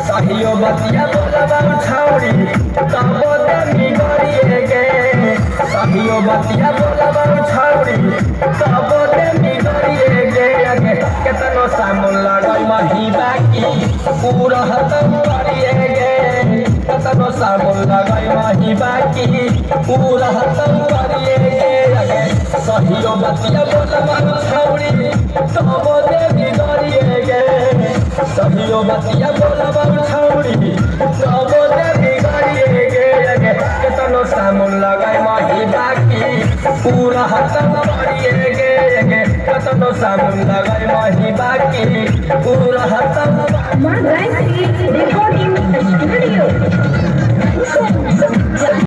सहियो बतिया बोलबा छौरी तब देमी गरिए गे सहियो बतिया बोलबा छौरी तब देमी गरिए गे केतनो सामन लड़ाई मही बाकी पूरा हतम गरिए गे केतनो सामन लगाई मही बाकी पूरा हतम गरिए गे सहियो बतिया बोलबा छौरी तब देमी गरिए गे सहियो बतिया बोलबा छौरी तब देमी गरिए गे केतनो सामन लगाई मही बाकी पूरा हतम गरिए गे केतनो सामन लगाई मही बाकी पूरा हतम Recording